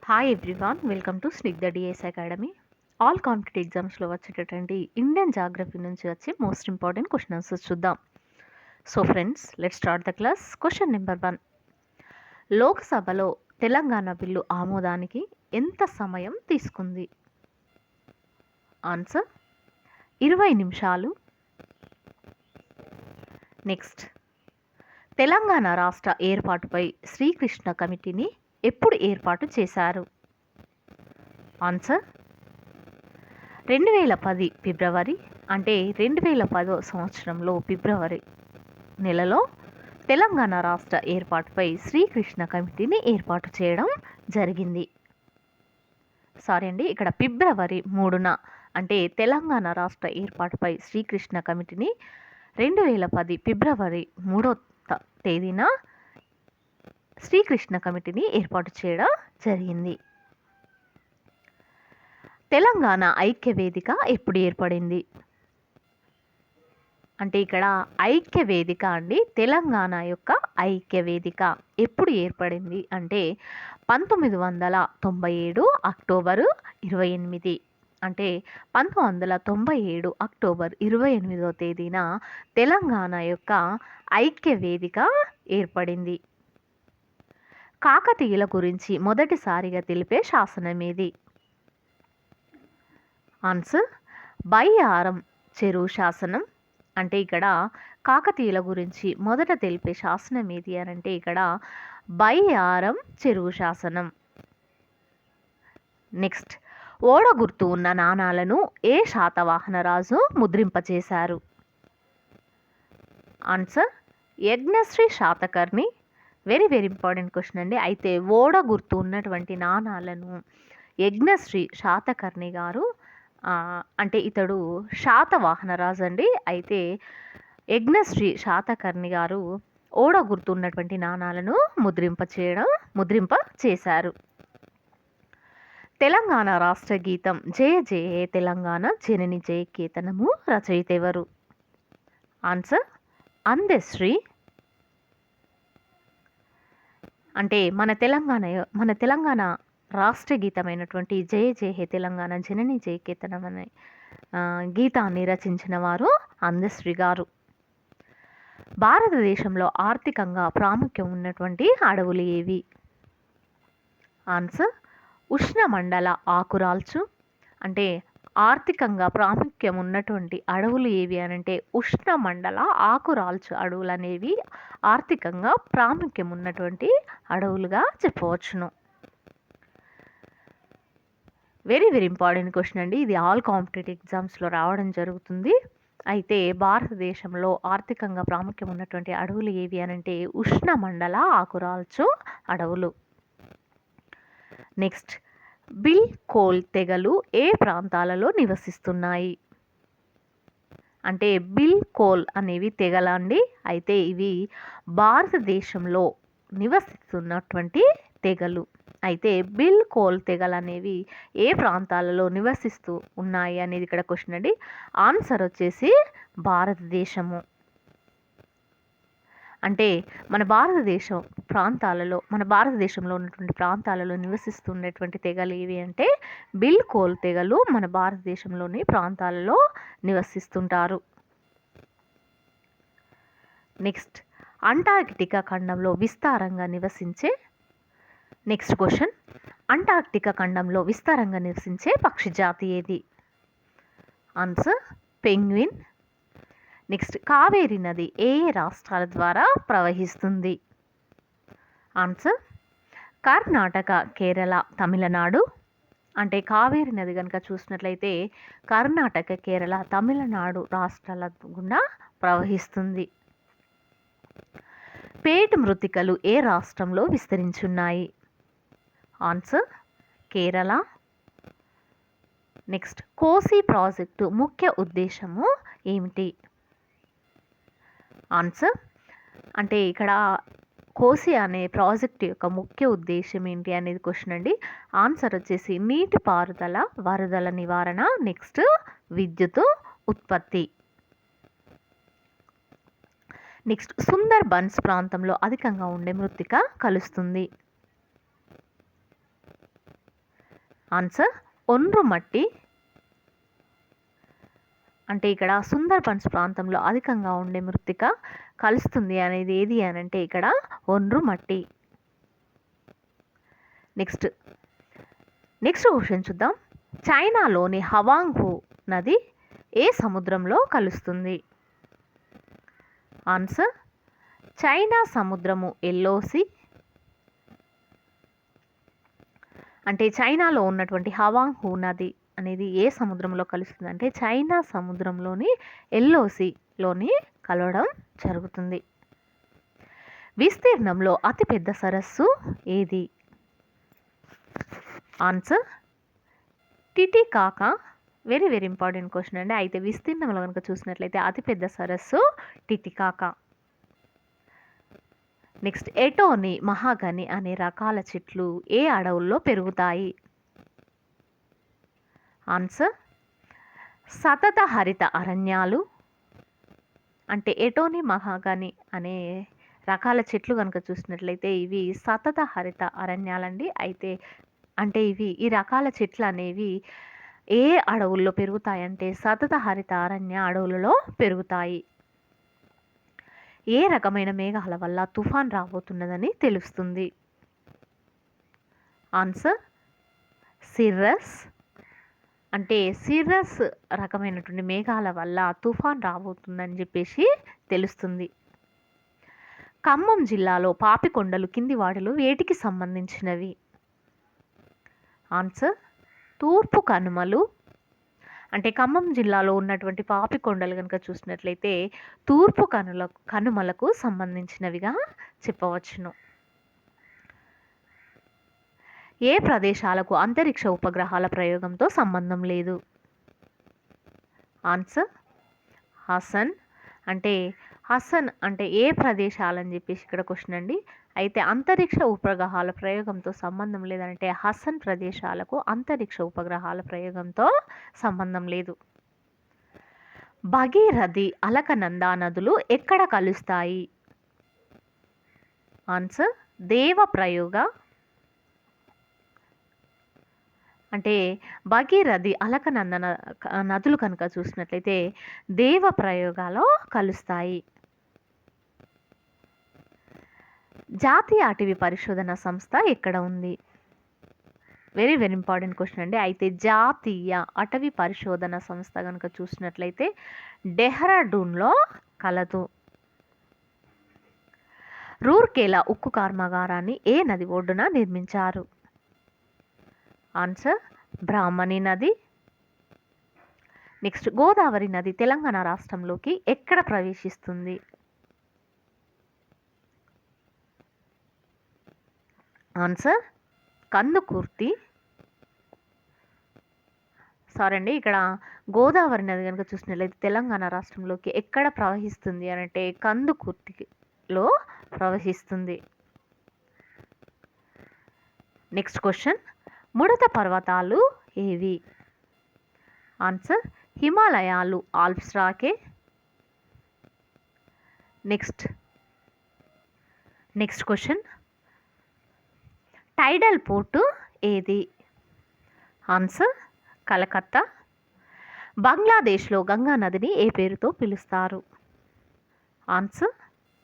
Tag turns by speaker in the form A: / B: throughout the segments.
A: Hi everyone, welcome to Snigdha DS academy. All competitive ఎగ్జామ్స్లో వచ్చేటటువంటి Indian geography నుంచి వచ్చే మోస్ట్ ఇంపార్టెంట్ క్వశ్చన్ ఆన్సర్స్ చూద్దాం. So friends, let's start the class. Question number 1. లోక్సభలో Telangana bill ఆమోదానికి ఎంత సమయం తీసుకుంది? ఆన్సర్ 20 నిమిషాలు. నెక్స్ట్, తెలంగాణ రాష్ట్ర ఏర్పాటుపై శ్రీకృష్ణ కమిటీని ఎప్పుడు ఏర్పాటు చేశారు? ఆన్సర్ 2010 ఫిబ్రవరి, అంటే 2010 సంవత్సరంలో ఫిబ్రవరి నెలలో తెలంగాణ రాష్ట్ర ఏర్పాటుపై శ్రీకృష్ణ కమిటీని ఏర్పాటు చేయడం జరిగింది. సారీ అండి, ఇక్కడ ఫిబ్రవరి 3న, అంటే తెలంగాణ రాష్ట్ర ఏర్పాటుపై శ్రీకృష్ణ కమిటీని 2010 ఫిబ్రవరి 3వ తేదీన శ్రీకృష్ణ కమిటీని ఏర్పాటు చేయడం జరిగింది. తెలంగాణ ఐక్య వేదిక ఎప్పుడు ఏర్పడింది? అంటే ఇక్కడ ఐక్య వేదిక అండి, తెలంగాణ యొక్క ఐక్య వేదిక ఎప్పుడు ఏర్పడింది అంటే 1997 అక్టోబరు 28, అంటే 1997 అక్టోబర్ 28వ తేదీన తెలంగాణ యొక్క ఐక్య వేదిక ఏర్పడింది. కాకతీయుల గురించి మొదటిసారిగా తెలిపే శాసనం ఏది? ఆన్సర్ బయ్యారం చెరువు శాసనం. అంటే ఇక్కడ కాకతీయుల గురించి మొదట తెలిపే శాసనం ఏది అని అంటే ఇక్కడ బయ్యారం చెరువు శాసనం. నెక్స్ట్, ఓడ గుర్తు ఉన్న నాణాలను ఏ శాతవాహన రాజు ముద్రింపచేశారు? Answer Yajnashri Satakarni. Very very important question అండి. అయితే ఓడ గుర్తు ఉన్నటువంటి నాణాలను యజ్ఞశ్రీ శాతకర్ణి గారు, అంటే ఇతడు శాతవాహన రాజు అండి. అయితే యజ్ఞశ్రీ శాతకర్ణి గారు ఓడ గుర్తు ఉన్నటువంటి నాణాలను ముద్రింప చేశారు. తెలంగాణ రాష్ట్ర గీతం జయ జయ తెలంగాణ జనని జయ కేతనము రచయిత ఎవరు? ఆన్సర్ అందశ్రీ. అంటే మన తెలంగాణ రాష్ట్ర గీతమైనటువంటి జయ జయ హే తెలంగాణ జనని జయ కేతనం అనే గీతాన్ని రచించిన వారు అందశ్రీ గారు. భారతదేశంలో ఆర్థికంగా ప్రాముఖ్యం ఉన్నటువంటి అడవులు ఏవి? ఆన్సర్ ఉష్ణమండల ఆకురాల్చు. అంటే ఆర్థికంగా ప్రాముఖ్యం ఉన్నటువంటి అడవులు ఏవి అని అంటే ఉష్ణమండల ఆకురాల్చు అడవులు అనేవి ఆర్థికంగా ప్రాముఖ్యం ఉన్నటువంటి అడవులుగా చెప్పవచ్చును. వెరీ వెరీ ఇంపార్టెంట్ క్వశ్చన్ అండి. ఇది ఆల్ కాంపిటేటివ్ ఎగ్జామ్స్లో రావడం జరుగుతుంది. అయితే భారతదేశంలో ఆర్థికంగా ప్రాముఖ్యం ఉన్నటువంటి అడవులు ఏవి అని అంటే ఉష్ణమండల ఆకురాల్చు అడవులు. నెక్స్ట్, బిల్ కోల్ తెగలు ఏ ప్రాంతాలలో నివసిస్తున్నాయి? అంటే బిల్ కోల్ అనేవి తెగల అండి. అయితే ఇవి భారతదేశంలో నివసిస్తున్నటువంటి తెగలు. అయితే బిల్ కోల్ తెగలు అనేవి ఏ ప్రాంతాలలో నివసిస్తూ ఉన్నాయి అనేది ఇక్కడ క్వశ్చన్ అండి. ఆన్సర్ వచ్చేసి భారతదేశము. అంటే మన భారతదేశంలో ఉన్నటువంటి ప్రాంతాలలో నివసిస్తున్నటువంటి తెగలు ఏవి అంటే బిల్ కోల్ తెగలు మన భారతదేశంలోని ప్రాంతాలలో నివసిస్తుంటారు. నెక్స్ట్, అంటార్కిటికా ఖండంలో విస్తారంగా నివసించే నెక్స్ట్ క్వశ్చన్ అంటార్కిటికా ఖండంలో విస్తారంగా నివసించే పక్షి జాతి ఏది? Answer penguin. నెక్స్ట్, కావేరీ నది ఏ రాష్ట్రాల ద్వారా ప్రవహిస్తుంది? ఆన్సర్ కర్ణాటక, కేరళ, తమిళనాడు. అంటే కావేరీ నది కనుక చూసినట్లయితే కర్ణాటక, కేరళ, తమిళనాడు రాష్ట్రాల గుండా ప్రవహిస్తుంది. పేటు మృత్తికలు ఏ రాష్ట్రంలో విస్తరించున్నాయి? ఆన్సర్ కేరళ. నెక్స్ట్, కోసి ప్రాజెక్టు ముఖ్య ఉద్దేశము ఏమిటి? ఆన్సర్, అంటే ఇక్కడ కోసి అనే ప్రాజెక్ట్ యొక్క ముఖ్య ఉద్దేశం ఏంటి అనేది క్వశ్చన్ అండి. ఆన్సర్ వచ్చేసి నీటిపారుదల, వరదల నివారణ, నెక్స్ట్ విద్యుత్ ఉత్పత్తి. నెక్స్ట్, సుందర్ బన్స్ ప్రాంతంలో అధికంగా ఉండే మృత్తిక కలుస్తుంది. ఆన్సర్ ఒండ్రు మట్టి. అంటే ఇక్కడ సుందర్బన్స్ ప్రాంతంలో అధికంగా ఉండే మృత్తిక కలుస్తుంది అనేది ఏది అని అంటే ఇక్కడ ఒండ్రు మట్టి. నెక్స్ట్ క్వశ్చన్ చూద్దాం. చైనాలోని హవాంగ్హు నది ఏ సముద్రంలో కలుస్తుంది? ఆన్సర్ చైనా సముద్రము ఎల్ఓసి. అంటే చైనాలో ఉన్నటువంటి హవాంగ్హు నది అనేది ఏ సముద్రంలో కలుస్తుంది అంటే చైనా సముద్రంలోని ఎల్ఓసిలోని కలవడం జరుగుతుంది. విస్తీర్ణంలో అతిపెద్ద సరస్సు ఏది? Answer Titicaca. Very very important question అండి. అయితే విస్తీర్ణంలో కనుక చూసినట్లయితే అతిపెద్ద సరస్సు టిటికాకా. నెక్స్ట్ ఎటోని, మహాగని అనే రకాల చెట్లు ఏ అడవుల్లో పెరుగుతాయి? ఆన్సర్ సతత హరిత అరణ్యాలు. అంటే ఎటోని, మహాగని అనే రకాల చెట్లు కనుక చూసినట్లయితే ఇవి సతత హరిత అరణ్యాలండి. అయితే అంటే ఈ రకాల చెట్లు అనేవి ఏ అడవుల్లో పెరుగుతాయంటే సతత హరిత అరణ్య అడవులలో పెరుగుతాయి. ఏ రకమైన మేఘాల వల్ల తుఫాన్ రాబోతున్నదని తెలుస్తుంది? Answer Cirrus. అంటే సిర్రస్ రకమైనటువంటి మేఘాల వల్ల తుఫాన్ రాబోతుందని చెప్పేసి తెలుస్తుంది. ఖమ్మం జిల్లాలో పాపికొండలు కింది వాటిలో వేటికి సంబంధించినవి? ఆన్సర్ తూర్పు కనుమలు. అంటే ఖమ్మం జిల్లాలో ఉన్నటువంటి పాపికొండలు కనుక చూసినట్లయితే తూర్పు కనుమలకు సంబంధించినవిగా చెప్పవచ్చును. ఏ ప్రదేశాలకు అంతరిక్ష ఉపగ్రహాల ప్రయోగంతో సంబంధం లేదు? ఆన్సర్ హసన్. అంటే హసన్ అంటే ఏ ప్రదేశాలని చెప్పేసి ఇక్కడ క్వశ్చన్ అండి. అయితే అంతరిక్ష ఉపగ్రహాల ప్రయోగంతో సంబంధం లేదంటే హసన్ ప్రదేశాలకు అంతరిక్ష ఉపగ్రహాల ప్రయోగంతో సంబంధం లేదు. భగీరథి, అలకనంద నదులు ఎక్కడ కలుస్తాయి? ఆన్సర్ దేవప్రయోగ. అంటే భగీరథి, అలకనంద నదులు కనుక చూసినట్లయితే దేవప్రయోగాలో కలుస్తాయి. జాతీయ అటవీ పరిశోధన సంస్థ ఎక్కడ ఉంది? వెరీ వెరీ ఇంపార్టెంట్ క్వశ్చన్ అండి. అయితే జాతీయ అటవీ పరిశోధన సంస్థ కనుక చూసినట్లయితే డెహ్రాడూన్లో కలదు. రూర్కేలా ఉక్కు కర్మాగారాన్ని ఏ నది ఒడ్డున నిర్మించారు? ఆన్సర్ బ్రాహ్మణి నది. నెక్స్ట్ గోదావరి నది తెలంగాణ రాష్ట్రంలోకి ఎక్కడ ప్రవేశిస్తుంది? ఆన్సర్ కందుకుర్తి. సారీ అండి, ఇక్కడ గోదావరి నది కనుక చూసినట్లయితే తెలంగాణ రాష్ట్రంలోకి ఎక్కడ ప్రవహిస్తుంది అని అంటే కందుకుర్తిలో ప్రవహిస్తుంది. నెక్స్ట్ క్వశ్చన్, ముడత పర్వతాలు ఏవి? ఆన్సర్ హిమాలయాలు, Alps Rockies. Next question, tidal port ఏది? ఆన్సర్ కలకత్తా. బంగ్లాదేశ్లో గంగా నదిని ఏ పేరుతో పిలుస్తారు? ఆన్సర్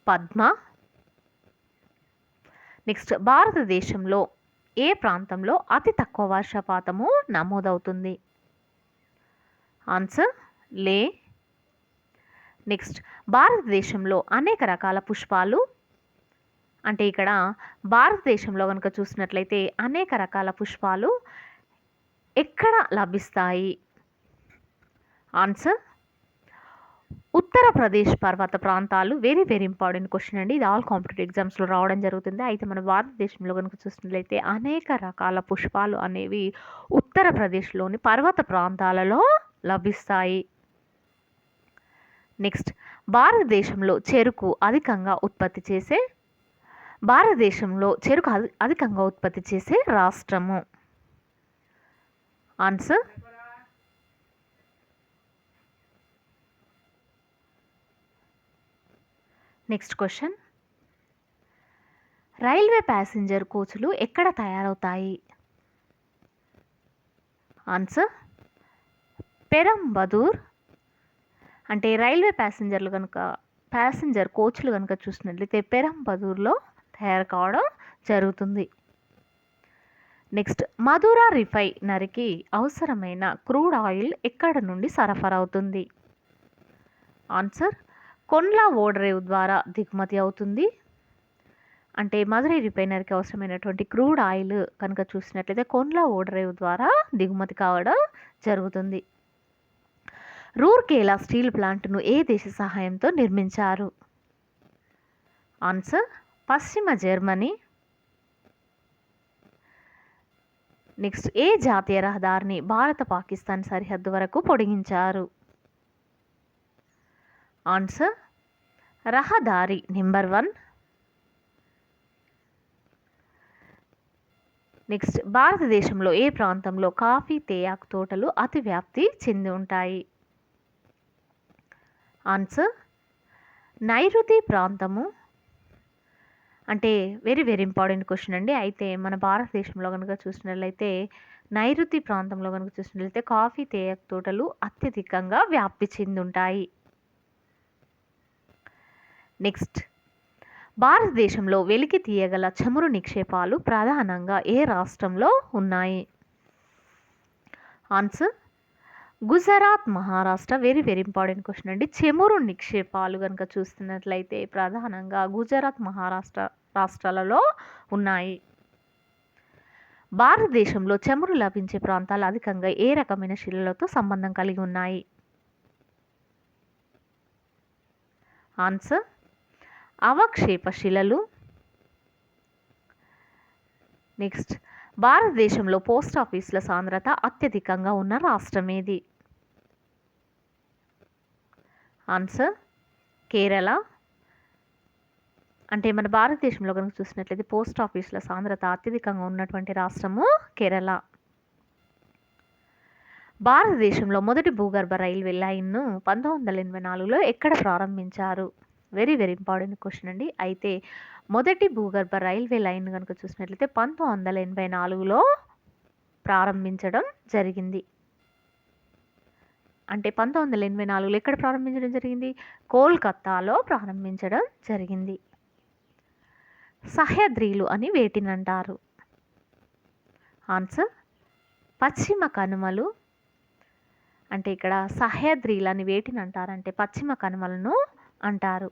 A: పద్మ. నెక్స్ట్, భారతదేశంలో ఏ ప్రాంతంలో అతి తక్కువ వర్షపాతము నమోదవుతుంది? ఆన్సర్ లే. నెక్స్ట్, భారతదేశంలో అనేక రకాల పుష్పాలు, అంటే ఇక్కడ భారతదేశంలో కనుక చూసినట్లయితే అనేక రకాల పుష్పాలు ఎక్కడ లభిస్తాయి? ఆన్సర్ ఉత్తరప్రదేశ్ పర్వత ప్రాంతాలు. వెరీ వెరీ ఇంపార్టెంట్ క్వశ్చన్ అండి. ఇది ఆల్ కాంపిటేటివ్ ఎగ్జామ్స్లో రావడం జరుగుతుంది. అయితే మన భారతదేశంలో కనుక చూసినట్లయితే అనేక రకాల పుష్పాలు అనేవి ఉత్తరప్రదేశ్లోని పర్వత ప్రాంతాలలో లభిస్తాయి. నెక్స్ట్, భారతదేశంలో చెరుకు అధికంగా ఉత్పత్తి చేసే రాష్ట్రము? Answer next question, railway passenger కోచ్లు ఎక్కడ తయారవుతాయి? ఆన్సర్ పెరంబదూర్. అంటే రైల్వే ప్యాసింజర్ కోచ్లు కనుక చూసినట్లయితే పెరంబదూర్లో తయారు కావడం జరుగుతుంది. నెక్స్ట్, మధుర రిఫైనరీకి అవసరమైన క్రూడ్ ఆయిల్ ఎక్కడ నుండి సరఫరా అవుతుంది? ఆన్సర్ కొండ్లా ఓడరేవు ద్వారా దిగుమతి అవుతుంది. అంటే మధురై రిఫైనరీకి అవసరమైనటువంటి క్రూడ్ ఆయిల్ కనుక చూసినట్లయితే కొండ్లా ఓడరేవు ద్వారా దిగుమతి కావడం జరుగుతుంది. రూర్కేలా స్టీల్ ప్లాంట్ను ఏ దేశ సహాయంతో నిర్మించారు? ఆన్సర్ పశ్చిమ జర్మనీ. నెక్స్ట్, ఏ జాతీయ రహదారిని భారత పాకిస్తాన్ సరిహద్దు వరకు పొడిగించారు? ఆన్సర్ రహదారి నెంబర్ 1. నెక్స్ట్, భారతదేశంలో ఏ ప్రాంతంలో కాఫీ తేయాకు తోటలు అతి వ్యాప్తి చెంది ఉంటాయి? ఆన్సర్ నైరుతి ప్రాంతము. అంటే వెరీ వెరీ ఇంపార్టెంట్ క్వశ్చన్ అండి. అయితే మన భారతదేశంలో కనుక చూసినట్లయితే నైరుతి ప్రాంతంలో కనుక చూసినట్లయితే కాఫీ తేయాకు తోటలు అత్యధికంగా వ్యాప్తి చెంది ఉంటాయి. నెక్స్ట్, భారతదేశంలో వెలికి తీయగల చమురు నిక్షేపాలు ప్రధానంగా ఏ రాష్ట్రంలో ఉన్నాయి? Answer Gujarat, Maharashtra. Very very important question అండి. చమురు నిక్షేపాలు కనుక చూస్తున్నట్లయితే ప్రధానంగా గుజరాత్, మహారాష్ట్ర రాష్ట్రాలలో ఉన్నాయి. భారతదేశంలో చమురు లభించే ప్రాంతాలు అధికంగా ఏ రకమైన శిలలతో సంబంధం కలిగి ఉన్నాయి? ఆన్సర్ అవక్షేప శిలలు. నెక్స్ట్, భారతదేశంలో పోస్ట్ ఆఫీసుల సాంద్రత అత్యధికంగా ఉన్న రాష్ట్రం ఏది? ఆన్సర్ కేరళ. అంటే మన భారతదేశంలో కనుక చూసినట్లయితే పోస్ట్ ఆఫీసుల సాంద్రత అత్యధికంగా ఉన్నటువంటి రాష్ట్రము కేరళ. భారతదేశంలో మొదటి భూగర్భ రైల్వే లైన్ను 1984లో ఎక్కడ ప్రారంభించారు? వెరీ వెరీ ఇంపార్టెంట్ క్వశ్చన్ అండి. అయితే మొదటి భూగర్భ రైల్వే లైన్ కనుక చూసినట్లయితే 1984లో ప్రారంభించడం జరిగింది. అంటే 1984లో ఎక్కడ ప్రారంభించడం జరిగింది? కోల్కతాలో ప్రారంభించడం జరిగింది. సహ్యాద్రీలు అని వేటిని అంటారు? ఆన్సర్ పశ్చిమ కనుమలు. అంటే ఇక్కడ సహ్యాద్రీలు అని వేటిని అంటారంటే పశ్చిమ కనుమలను అంటారు.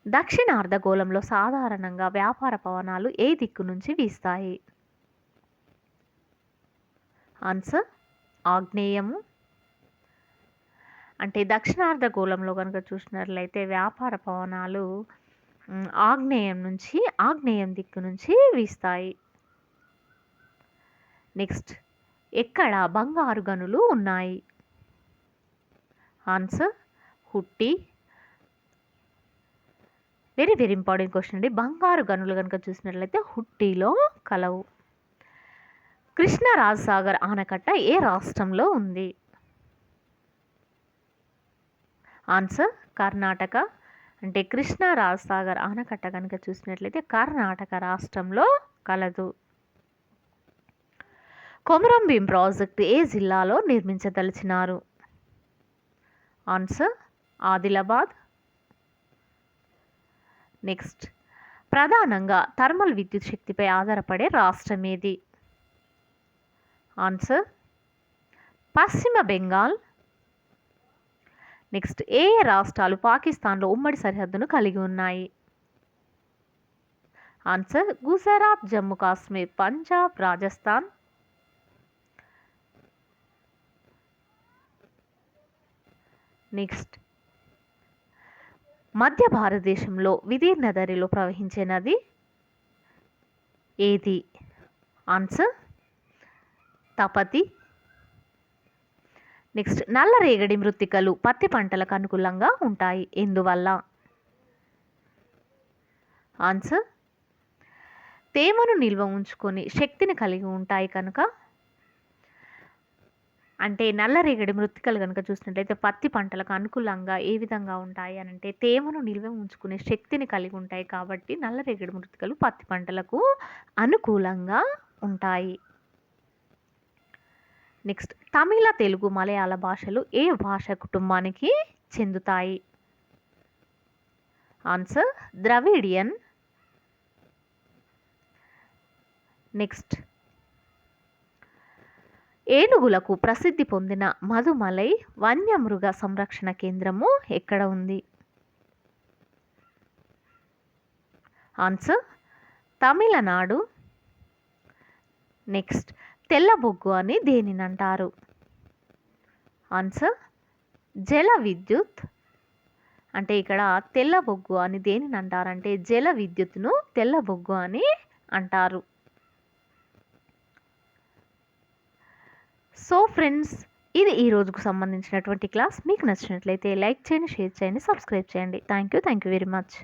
A: దక్షిణ అర్ధగోళంలో సాధారణంగా వ్యాపార పవనాలు ఏ దిక్కు నుంచి వీస్తాయి? ఆన్సర్ ఆగ్నేయము. అంటే దక్షిణార్ధగోళంలో కనుక చూసినట్లయితే వ్యాపార పవనాలు ఆగ్నేయం దిక్కు నుంచి వీస్తాయి. నెక్స్ట్, ఎక్కడ బంగారు గనులు ఉన్నాయి? Answer Hutti. Very very important question అండి. బంగారు గనులు కనుక చూసినట్లయితే హుట్టిలో కలవు. కృష్ణరాజసాగర్ ఆనకట్ట ఏ రాష్ట్రంలో ఉంది? ఆన్సర్ కర్ణాటక. అంటే కృష్ణరాజసాగర్ ఆనకట్ట కనుక చూసినట్లయితే కర్ణాటక రాష్ట్రంలో కలదు. కొమరం భీం ప్రాజెక్టు ఏ జిల్లాలో నిర్మించదలిచినారు? ఆన్సర్ ఆదిలాబాద్. నెక్స్ట్, ప్రధానంగా థర్మల్ విద్యుత్ శక్తిపై ఆధారపడే రాష్ట్రం ఏది? ఆన్సర్ పశ్చిమ బెంగాల్. నెక్స్ట్, ఏ రాష్ట్రాలు పాకిస్తాన్లో ఉమ్మడి సరిహద్దును కలిగి ఉన్నాయి? ఆన్సర్ గుజరాత్, జమ్మూ కాశ్మీర్, పంజాబ్, రాజస్థాన్. నెక్స్ట్, మధ్య భారతదేశంలో విదీర్ణ ధరిలో ప్రవహించే నది ఏది? ఆన్సర్ తపతి. నెక్స్ట్, నల్లరేగడి మృత్తికలు పత్తి పంటలకు అనుకూలంగా ఉంటాయి ఎందువల్ల? ఆన్సర్ తేమను నిల్వ ఉంచుకొని శక్తిని కలిగి ఉంటాయి కనుక. అంటే నల్లరేగడి మృత్తికలు కనుక చూసినట్లయితే పత్తి పంటలకు అనుకూలంగా ఏ విధంగా ఉంటాయి అని అంటే తేమను నిల్వ ఉంచుకునే శక్తిని కలిగి ఉంటాయి కాబట్టి నల్లరేగడి మృత్తికలు పత్తి పంటలకు అనుకూలంగా ఉంటాయి. నెక్స్ట్ తమిళ, తెలుగు, మలయాళ భాషలు ఏ భాష కుటుంబానికి చెందుతాయి? Answer Dravidian. నెక్స్ట్ ఏనుగులకు ప్రసిద్ధి పొందిన మధుమలై వన్యమృగ సంరక్షణ కేంద్రము ఎక్కడ ఉంది? ఆన్సర్ తమిళనాడు. నెక్స్ట్ తెల్లబొగ్గు అని దేనిని అంటారు? ఆన్సర్ జల విద్యుత్. అంటే ఇక్కడ తెల్లబొగ్గు అని దేనిని అంటారంటే జల విద్యుత్తును తెల్లబొగ్గు అని అంటారు. సో ఫ్రెండ్స్, ఇది ఈ రోజుకు సంబంధించినటువంటి క్లాస్. మీకు నచ్చినట్లయితే లైక్ చేయండి, షేర్ చేయండి, సబ్స్క్రైబ్ చేయండి. Thank you very much.